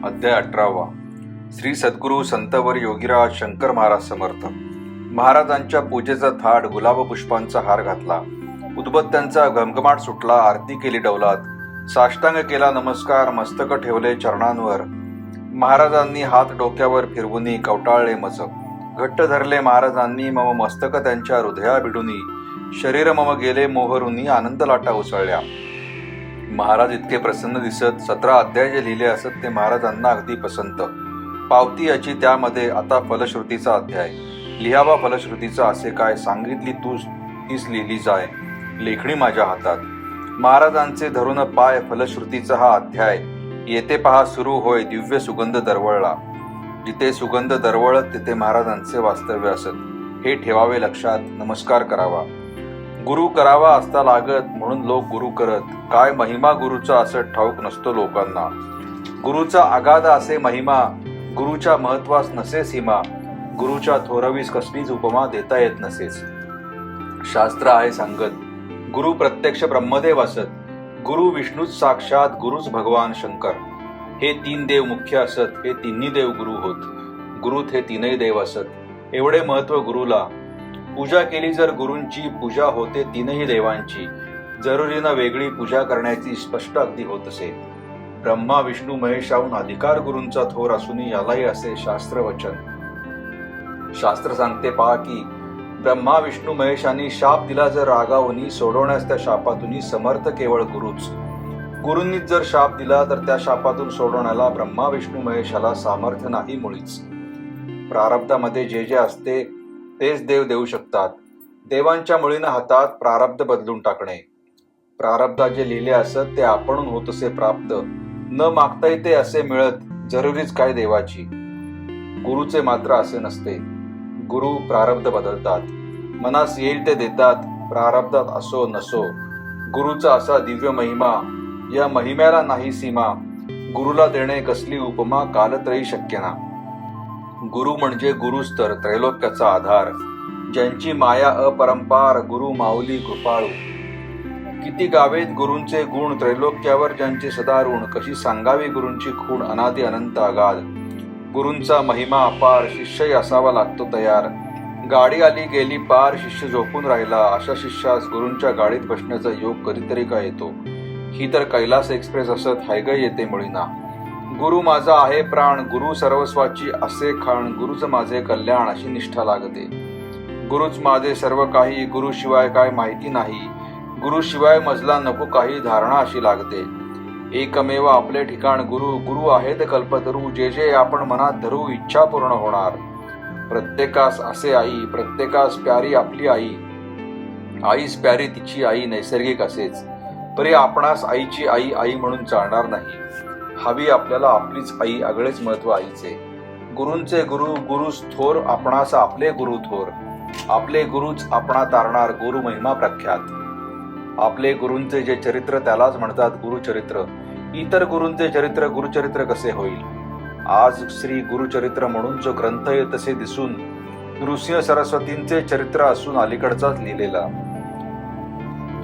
अध्याय 18. श्री सद्गुरू संतवर योगीराज शंकर महाराज समर्थ. महाराजांच्या पूजेचा थाट, गुलाब पुष्पांचा हार घातला, उदबत्त्यांचा घमघमाट सुटला, आरती केली डौलात, साष्टांग केला नमस्कार, मस्तक ठेवले चरणांवर. महाराजांनी हात डोक्यावर फिरवुनी कवटाळले मज, घट्ट धरले महाराजांनी मम मस्तक त्यांच्या हृदया भिडुनी, शरीर मम गेले मोहरुनी, आनंद लाटा उसळल्या. महाराज इतके प्रसन्न दिसत 17 अध्याय जे लिहिले असत ते महाराजांना अगदी पसंत. पावती याची त्यामध्ये आता फलश्रुतीचा अध्याय. लिहावा फलश्रुतीचा असे काय, सांगितली तूच तीच लिहिली जाय, लेखणी माझ्या हातात. महाराजांचे धरून पाय फलश्रुतीचा हा अध्याय. येथे पहा सुरू होय दिव्य सुगंध दरवळला. जिथे सुगंध दरवळत तिथे महाराजांचे वास्तव्य असत, हे ठेवावे लक्षात. नमस्कार करावा, गुरु करावा असता लागत, म्हणून लोक गुरु करत. काय महिमा गुरुचा असं ठाऊक नसतो लोकांना. गुरुचा अगाध असे महिमा, गुरुच्या महत्वास नसे सीमा. गुरुच्या थोरवीस कसलीच उपमा देता येत नसेच. शास्त्र आहे सांगत, गुरु प्रत्यक्ष ब्रह्मदेव असत. गुरु विष्णूच साक्षात, गुरुच भगवान शंकर. हे 3 देव मुख्य असत, हे तिन्ही देव गुरु होत. गुरुत हे 3ही देव असत. एवढे महत्व गुरुला. पूजा केली जर गुरूंची, पूजा होते 3ही देवांची. जरुरीनं वेगळी पूजा करण्याची स्पष्ट अगदी होत असे. ब्रह्मा विष्णू महेशाहून अधिकार गुरूंचा थोर असूनही यालाही असे शास्त्र वचन. शास्त्र सांगते पहा की ब्रह्मा विष्णू महेशांनी शाप दिला जर रागावनी, सोडवण्यास त्या शापातून समर्थ केवळ गुरुच. गुरूंनीच जर शाप दिला तर त्या शापातून सोडवण्याला ब्रह्मा विष्णू महेशाला सामर्थ्य नाही मुळीच. प्रारब्धामध्ये जे जे असते तेच देव देऊ शकतात. देवांच्या मुळीनं हातात प्रारब्ध बदलून टाकणे. प्रारब्धात जे लिहिले असत ते आपणून होत असे प्राप्त, न मागताही ते असे मिळत. जरुरीच काय देवाची. गुरुचे मात्र असे नसते. गुरु प्रारब्ध बदलतात, मनास येईल ते देतात. प्रारब्धात असो नसो, गुरुचा असा दिव्य महिमा, या महिम्याला नाही सीमा. गुरुला देणे कसली उपमा, कालत्रयी शक्य ना. गुरु म्हणजे गुरुच तर त्रैलोक्याचा आधार. ज्यांची माया अपरंपार, गुरु माऊली कृपाळू. किती गावेत गुरूंचे गुण, त्रैलोक्यावर ज्यांचे सदा ऋण. कशी सांगावी गुरूंची खूण, अनादि अनंत अगाध. गुरूंचा महिमा अपार, शिष्यही असावा लागतो तयार. गाडी आली गेली पार, शिष्य झोपून राहिला. अशा शिष्यास गुरूंच्या गाडीत बसण्याचा योग कधीतरी का येतो. ही तर कैलास एक्सप्रेस असत, हायगय येते मुळीना. गुरु माझा आहे प्राण, गुरु सर्वस्वाची असे खाण. गुरुच माझे कल्याण अशी निष्ठा लागते. गुरुच माझे सर्व काही, गुरुशिवाय काय माहिती नाही. गुरुशिवाय मजला नको काही, धारणा अशी लागते. एकमेव आपले ठिकाण गुरु. गुरु आहेत कल्पतरू, जे जे आपण मनात धरू इच्छा पूर्ण होणार. प्रत्येकास असे आई, प्रत्येकास प्यारी आपली आई. आईस प्यारी तिची आई, नैसर्गिक असेच. परी आपणास आईची आई आई म्हणून चालणार नाही. हवी आपल्याला आपलीच आई, आगळेच महत्व आईचे. गुरूंचे गुरु, गुरुच थोर. आपणास आपले गुरु थोर. आपले गुरुच आपणा तारणार, गुरु महिमा प्रख्यात. आपले गुरूंचे जे चरित्र त्यालाच म्हणतात गुरुचरित्र. इतर गुरूंचे चरित्र गुरुचरित्र कसे होईल. आज श्री गुरुचरित्र म्हणून जो ग्रंथ तसे दिसून नृसिंह सरस्वतींचे चरित्र असून अलीकडचाच लिहिलेला.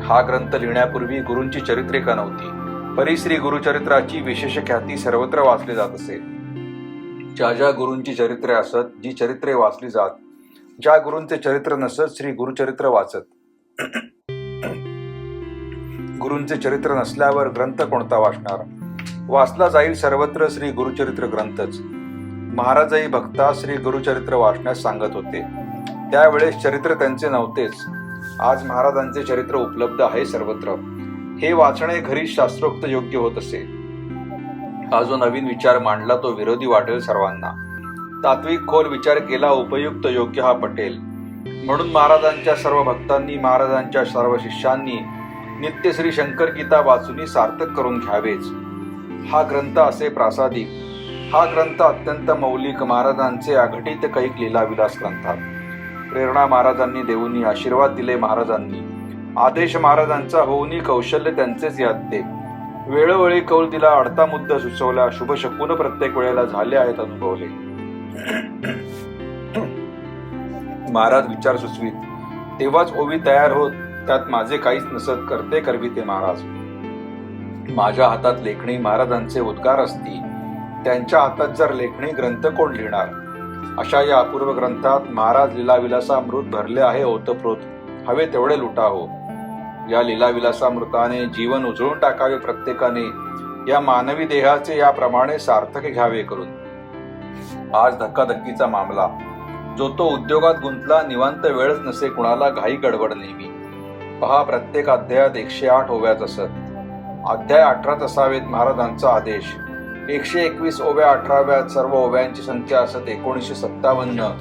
हा ग्रंथ लिहिण्यापूर्वी गुरूंची चरित्रे का नव्हती. परी श्री गुरुचरित्राची विशेष ख्याती सर्वत्र वाचली जात असे. ज्या ज्या गुरूंची चरित्रे असत, जी चरित्रे वाचली जात, ज्या गुरूंचे चरित्र नसत श्री गुरुचरित्र वाचत. गुरूंचे चरित्र नसल्यावर ग्रंथ कोणता वाचणार. वाचला जाईल सर्वत्र श्री गुरुचरित्र ग्रंथच. महाराजही भक्ता श्री गुरुचरित्र वाचण्यास सांगत होते. त्यावेळेस चरित्र त्यांचे नव्हतेच. आज महाराजांचे चरित्र उपलब्ध आहे सर्वत्र. हे वाचणे घरी शास्त्रोक्त योग्य होत असे. हा जो नवीन विचार मांडला तो विरोधी वाटेल सर्वांना. तात्विक खोल विचार केला उपयुक्त योग्य हा पटेल. म्हणून महाराजांच्या सर्व भक्तांनी, महाराजांच्या सर्व शिष्यांनी नित्य श्री शंकर गीता वाचून सार्थक करून घ्यावेच. हा ग्रंथ असे प्रासादिक. हा ग्रंथ अत्यंत मौलिक. महाराजांचे अघटित कैक लीलाविलास ग्रंथात. प्रेरणा महाराजांनी देऊनी, आशीर्वाद दिले महाराजांनी. आदेश महाराजांचा होऊनी, कौशल्य त्यांचेच यादते. वेळोवेळी कौल दिला, अडता मुद्दा सुचवला. शुभ शकून प्रत्येक वेळेला झाले आहेत अनुभवले. महाराज विचार सुचवीत तेव्हाच ओवी तयार होत. त्यात माझे काहीच नसत, करते करवी ते महाराज. माझ्या हातात लेखणी महाराजांचे उद्गार असती. त्यांच्या हातात जर लेखणी ग्रंथ कोण लिहिणार? अशा या अपूर्व ग्रंथात महाराज लीलाविलासामृत भरले आहे ओतप्रोत, हवे तेवढे लुटा हो. या लीलाविलासामृताने जीवन उजळून टाकावे प्रत्येकाने, या मानवी देहाचे याप्रमाणे सार्थक घ्यावे करून. आज धक्काधक्कीचा मामला, जो तो उद्योगात गुंतला, निवांत वेळच नसे कुणाला, घाई गडबड नेहमी. पहा, प्रत्येक अध्यायात 108 ओव्याच असत. अध्याय 18 असावेत महाराजांचा आदेश. 121 ओव्या 18व्यात सर्व ओव्यांची संख्या असत 1957.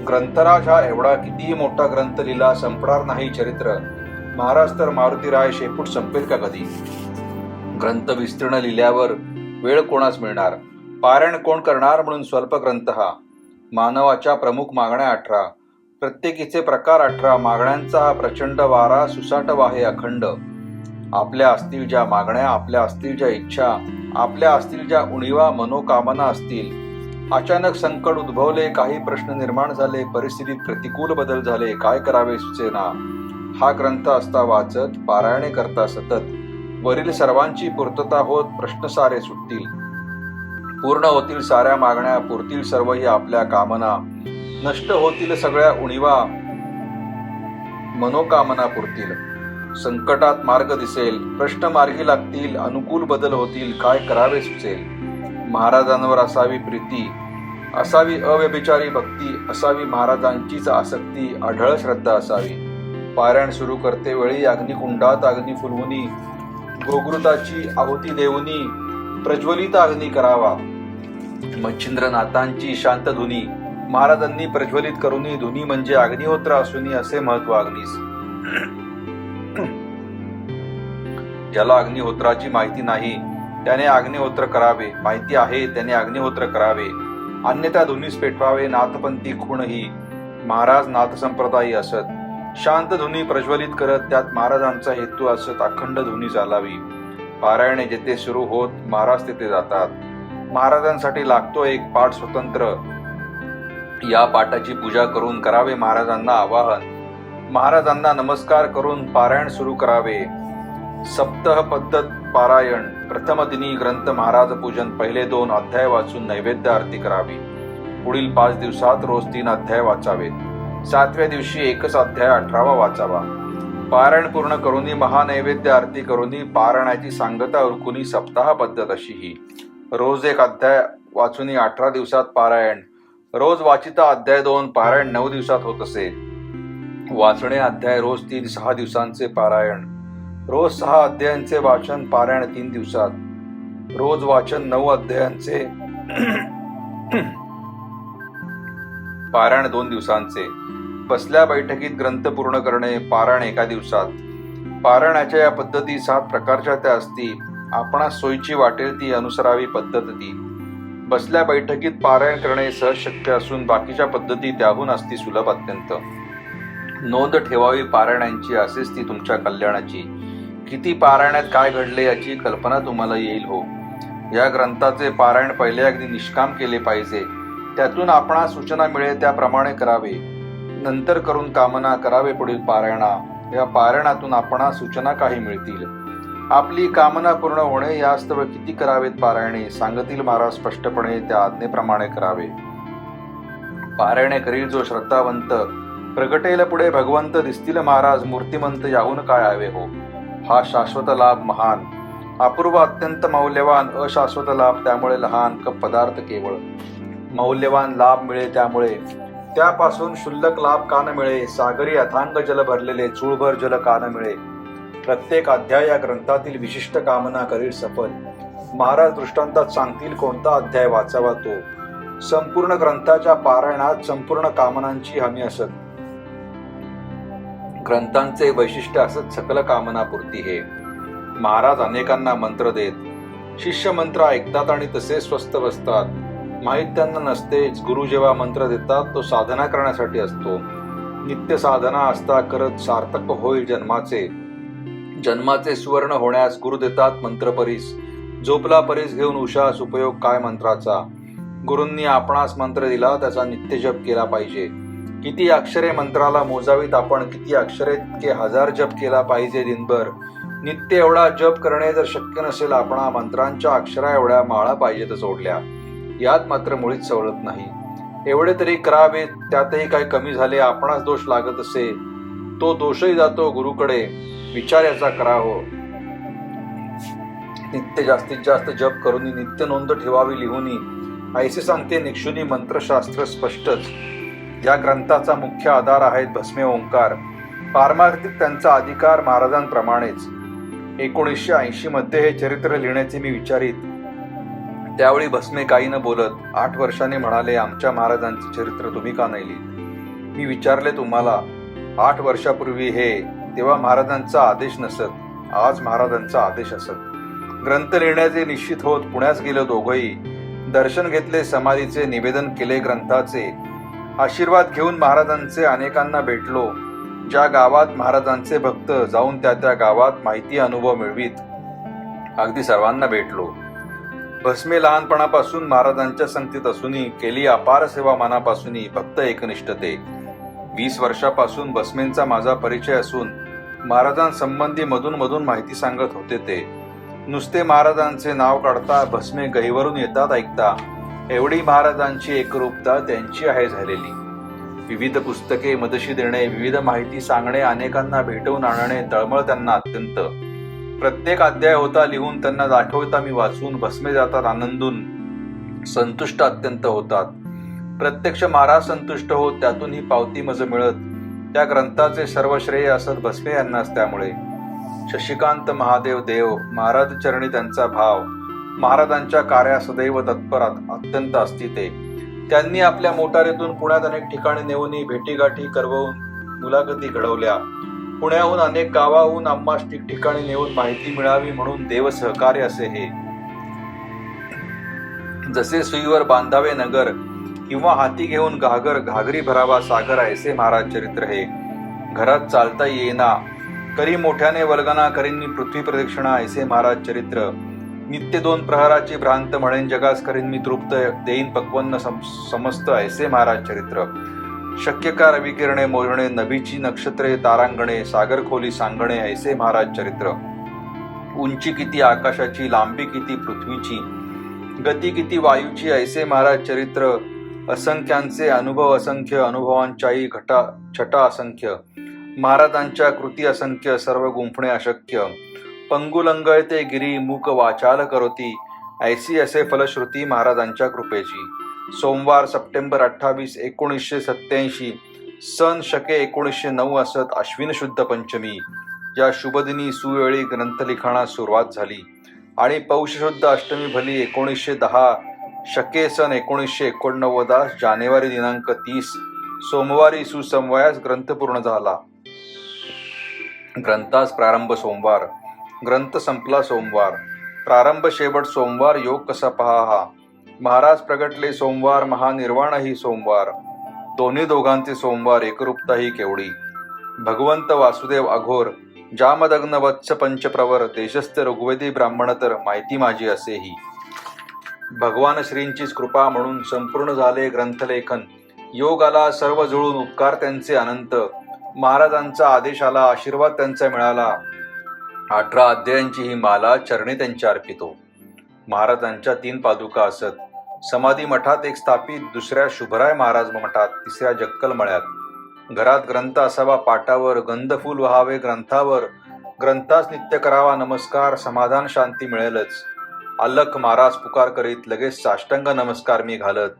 ग्रंथराज हा एवढा कितीही मोठा ग्रंथ लिहिला, संपणार नाही चरित्र. महाराज तर मारुतीराय शेपूट संपेल का कधी? ग्रंथ विस्तीर्ण लिहिल्यावर वेळ कोणास मिळणार? पारायण कोण करणार? म्हणून स्वल्प ग्रंथ हा. मानवाच्या प्रमुख मागण्या 18, प्रत्येकीचे प्रकार 18. मागण्यांचा हा प्रचंड वारा, सुसाट वाहे अखंड. आपल्या असतील ज्या मागण्या, आपल्या असतील ज्या इच्छा, आपल्या असतील ज्या उणीवा मनोकामना असतील. अचानक संकट उद्भवले, काही प्रश्न निर्माण झाले, परिस्थितीत प्रतिकूल बदल झाले, काय करावे सुचेना. हा ग्रंथ असता वाचत, पारायणे करता सतत, वरील सर्वांची पूर्तता होत, प्रश्न सारे सुटतील. पूर्ण होतील साऱ्या मागण्या, पुरतील सर्वही आपल्या कामना, नष्ट होतील सगळ्या उणीवा, मनोकामना पुरतील. संकटात मार्ग दिसेल, प्रश्न मार्गी लागतील, अनुकूल बदल होतील, काय करावे सुचेल. महाराजांवर असावी प्रीती, असावी अव्यभिचारी भक्ती, असावी महाराजांचीच आसक्ती, अढळ श्रद्धा असावी. पारायण सुरू करते वेळी अग्निकुंडात अग्नी फुलवुनी, गोघृताची आहुती देऊनी, प्रज्वलित अग्नी करावा. मच्छिंद्रनाथांची शांत धुनी महाराजांनी प्रज्वलित करुनी, धुनी म्हणजे अग्निहोत्र असूनी असे महत्व अग्नीस. ज्याला अग्निहोत्राची माहिती नाही त्याने अग्निहोत्र करावे, माहिती आहे त्याने अग्निहोत्र करावे, अन्यथा धुनीस पेटवावे. नाथपंथी खूणही महाराज नाथ संप्रदायी असत. शांत धुनी प्रज्वलित करत त्यात महाराजांचा हेतू असत, अखंड धुनी चालावी. पारायणे जेथे सुरू होत महाराज तेथे जातात. महाराजांसाठी लागतो एक पाठ स्वतंत्र. या पाठाची पूजा करून करावे महाराजांना आवाहन. महाराजांना नमस्कार करून पारायण सुरू करावे. सप्तह पद्धत पारायण. प्रथम दिनी ग्रंथ महाराज पूजन, पहिले 2 अध्याय वाचून नैवेद्य आरती करावी. पुढील 5 दिवसात रोज 3 अध्याय वाचावेत. 7व्या दिवशी एकच अध्याय 18वा वाचावा. पारायण पूर्ण करूनी महानैवेद्य आरती करूनी पारायणाची सांगता उरकुनी सप्ताह पद्धत अशी ही. रोज 1 अध्याय वाचुनी 18 दिवसात पारायण. रोज वाचिता अध्याय 2, पारायण 9 दिवसात होत असे. वाचणे अध्याय रोज 3, 6 दिवसांचे पारायण. रोज 6 अध्यायांचे वाचन, पारायण 3 दिवसात. रोज वाचन 9 अध्यायांचे पारायण 2 दिवसांचे. बसल्या बैठकीत ग्रंथ पूर्ण करणे, पारायण 1 दिवसात. पारायणाच्या या पद्धती 7 प्रकारच्या त्या असती. आपणास सोयीची वाटेल ती अनुसरावी पद्धत ती. बसल्या बैठकीत पारायण करणे सहज शक्य असून बाकीच्या पद्धती त्याहून असती सुलभ अत्यंत. नोंद ठेवावी पारायणांची, असेच ती तुमच्या कल्याणाची. किती पारायणात काय घडले याची कल्पना तुम्हाला येईल हो. या ग्रंथाचे पारायण पहिले अगदी निष्काम केले पाहिजे. त्यातून आपणास सूचना मिळेल त्याप्रमाणे करावे. नंतर करून कामना करावे पुढील पारायणा. या पारायणातून आपणास सूचना काही मिळतील. आपली कामना पूर्ण होणे यास्तव किती करावेत पारायणे, सांगतील महाराज स्पष्टपणे, त्या आज्ञेप्रमाणे करावे. पारायणे करील जो श्रद्धावंत, प्रगटेल पुढे भगवंत, दिसतील महाराज मूर्तिमंत, याहून काय हवे हो. हा शाश्वत लाभ महान, अपूर्व अत्यंत मौल्यवान, अशाश्वत लाभ त्यामुळे लहान, पदार्थ केवळ. मौल्यवान लाभ मिळे त्यामुळे, त्यापासून शुल्लक लाभ का न मिळे. सागरी अथांग जल भरलेले चूळभर जल का न मिळे. प्रत्येक अध्याय या ग्रंथातील विशिष्ट कामना करील सफल. महाराज दृष्टांतात सांगतील कोणता अध्याय वाचावा तो. संपूर्ण ग्रंथाच्या पारायणात संपूर्ण कामनांची हमी असत. ग्रंथांचे वैशिष्ट्य असत सकल कामनापूर्ती हे. महाराज अनेकांना मंत्र देत. शिष्य मंत्र ऐकतात आणि तसे स्वस्थ बसतात. माहीत त्यांना नसतेच. गुरु जेव्हा मंत्र देतात तो साधना करण्यासाठी असतो. नित्य साधना असता करत सार्थक होईल जन्माचे. जन्माचे सुवर्ण होण्यास गुरु देतात मंत्र परीस. झोपला परीस घेऊन उशास उपयोग काय मंत्राचा. गुरूंनी आपणास मंत्र दिला त्याचा नित्य जप केला पाहिजे. किती अक्षरे मंत्राला मोजावीत आपण. किती अक्षरे इतके 1000 जप केला पाहिजे दिनभर. नित्य एवढा जप करणे जर शक्य नसेल, आपणा मंत्रांच्या अक्षरा एवढ्या माळा पाहिजेत जोडल्या, यात मात्र मुळीच सवलत नाही. एवढे तरी करावे, त्यातही काही कमी झाले, आपणास दोष लागत असे, तो दोषही जातो गुरुकडे, विचार याचा करा हो. नित्य जास्तीत जास्त जप करून नित्य नोंद ठेवावी लिहूनी, ऐसे सांगते निक्षुनी मंत्रशास्त्र स्पष्टच. या ग्रंथाचा मुख्य आधार आहेत भस्मे ओंकार. पारमार्थिक त्यांचा अधिकार महाराजांप्रमाणेच. 1980 मध्ये हे चरित्र लिहिण्याचे मी विचारित, त्यावेळी भस्मे काही न बोलत 8 वर्षांनी म्हणाले, आमच्या महाराजांचे चरित्र तुम्ही का नाही लिहित? मी विचारले तुम्हाला, 8 वर्षापूर्वी हे, तेव्हा महाराजांचा आदेश नसत, आज महाराजांचा आदेश असत. ग्रंथ लिहिण्याचे निश्चित होत पुण्यास गेलो दोघंही. दर्शन घेतले समाधीचे, निवेदन केले ग्रंथाचे, आशीर्वाद घेऊन महाराजांचे अनेकांना भेटलो. ज्या गावात महाराजांचे भक्त जाऊन त्या गावात माहिती अनुभव मिळवीत, अगदी सर्वांना भेटलो. भस्मे लहानपणापासून महाराजांच्या संगतीत असूनही केली अपार सेवा मनापासूनही, भक्त एकनिष्ठते. 20 वर्षापासून भस्मेंचा माझा परिचय असून महाराजांसंबंधी मधून मधून माहिती सांगत होते ते. नुसते महाराजांचे नाव काढता भस्मे गहीवरून येतात ऐकता, एवढी महाराजांची एकरूपता त्यांची आहे झालेली. विविध पुस्तके मदशी देणे, विविध माहिती सांगणे, अनेकांना भेटवून आणणे, तळमळ त्यांना अत्यंत. प्रत्येक अध्याय होता लिहून त्यांना दाखवता मी वाचून, भस्मे जातात आनंदून, संतुष्ट अत्यंत होतात. प्रत्यक्ष महाराज संतुष्ट होत, त्यातून ही पावती मज मिळत. त्या ग्रंथाचे सर्व श्रेय असत भस्मे यांनाच. त्यामुळे शशिकांत महादेव देव महाराज चरणी त्यांचा भाव, महाराजांच्या कार्या सदैव तत्पर अत्यंत असती. त्यांनी आपल्या मोटारीतून पुण्यात अनेक ठिकाणी नेऊन भेटीगाठी करवून मुलाखती घडवल्या. पुण्याहून अनेक गावाहून आम्हास ठिकठिकाणी नेऊन माहिती मिळावी म्हणून देव सहकार्य असे हे. जसे सुईवर बांधावे नगर किंवा हाती घेऊन घागरी भरावा सागर, ऐसे महाराज चरित्र हे. घरात चालता येईना करी मोठ्याने वल्गना, करीन मी पृथ्वी प्रदक्षिणा, ऐसे महाराज चरित्र. नित्य 2 प्रहराची भ्रांत म्हणेन जगास, करीन मी तृप्त, देईन पक्वन्न समस्त, ऐसे महाराज चरित्र. शक्य का रविकिरणे मोजणे, नभीची नक्षत्रे तारांगणे, सागर खोली सांगणे, ऐसे महाराज चरित्र. उंची किती आकाशाची, लांबी किती पृथ्वीची, गती किती वायूची, ऐसे महाराज चरित्र. असंख्यांचे अनुभव असंख्य, अनुभवांच्याही छटा असंख्य, महाराजांच्या कृती असंख्य, सर्व गुंफणे अशक्य. पंगुलंगळते गिरी, मूक वाचाल करोती, ऐसी असे फलश्रुती महाराजांच्या कृपेची. सोमवार सप्टेंबर 28, 1987, सन शके 1909 असत, अश्विन शुद्ध पंचमी. या शुभदिनी सुवेळी ग्रंथलिखाणास सुरुवात झाली आणि पौष शुद्ध अष्टमी भली 1910, शके सन 1989, जानेवारी दिनांक 30, सोमवारी सुसमवयास ग्रंथ पूर्ण झाला. ग्रंथास प्रारंभ सोमवार, ग्रंथ संपला सोमवार. प्रारंभ शेवट सोमवार, योग कसा पहा हा. महाराज प्रगटले सोमवार, महानिर्वाणही सोमवार. दोघांचे सोमवार, एकरूपता ही केवढी. भगवंत वासुदेव अघोर, जामदग्न वत्स पंचप्रवर, देशस्थ ऋग्वेदी ब्राह्मण तर माहिती माझी असेही. भगवान श्रींचीच कृपा म्हणून संपूर्ण झाले ग्रंथलेखन. योग आला सर्व जुळून, उपकार त्यांचे अनंत. महाराजांचा आदेश आला, आशीर्वाद त्यांचा मिळाला. 18 अध्यायांची ही माला चरणी त्यांच्या अर्पितो. महाराजांच्या 3 पादुका असत. समाधी मठात एक स्थापित, दुसऱ्या शुभराय महाराज मठात, तिसऱ्या जक्कल मळ्यात. घरात ग्रंथ असावा पाटावर, गंधफूल व्हावे ग्रंथावर. ग्रंथास नित्य करावा नमस्कार, समाधान शांती मिळेलच. अलख महाराज पुकार करीत, लगेच साष्टांग नमस्कार मी घालत.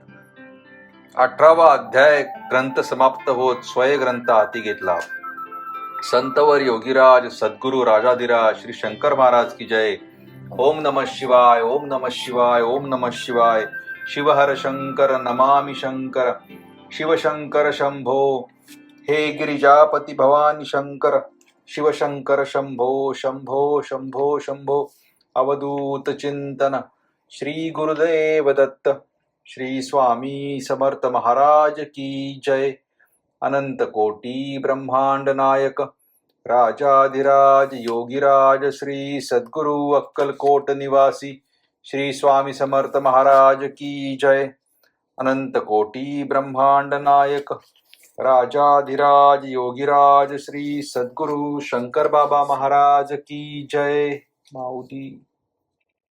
18वा अध्याय ग्रंथ समाप्त होत स्वय ग्रंथ हाती घेतला. संतवर योगीराज सद्गुरु राजाधिराज श्री शंकर महाराज की जय. ओम नमः शिवाय, ओम नमः शिवाय, ओम नमः शिवाय. शिवहर शंकर नमामि शंकर, शिवशंकर शंभो. हे गिरिजापती भवानी शंकर, शिवशंकर शंभो शंभो शंभो शंभो. अवधूत चिंतन. श्री गुरुदेव दत्त. श्री स्वामी समर्थ महाराज की जय. अनंत कोटी ब्रह्मांड नायक राजाधिराज योगीराज श्री सद्गुरु अक्कलकोट निवासी श्री स्वामी समर्थ महाराज की जय. अनंत कोटी ब्रह्मांड नायक राजाधिराज योगीराज श्री सद्गुरु शंकर बाबा महाराज की जय. माऊली.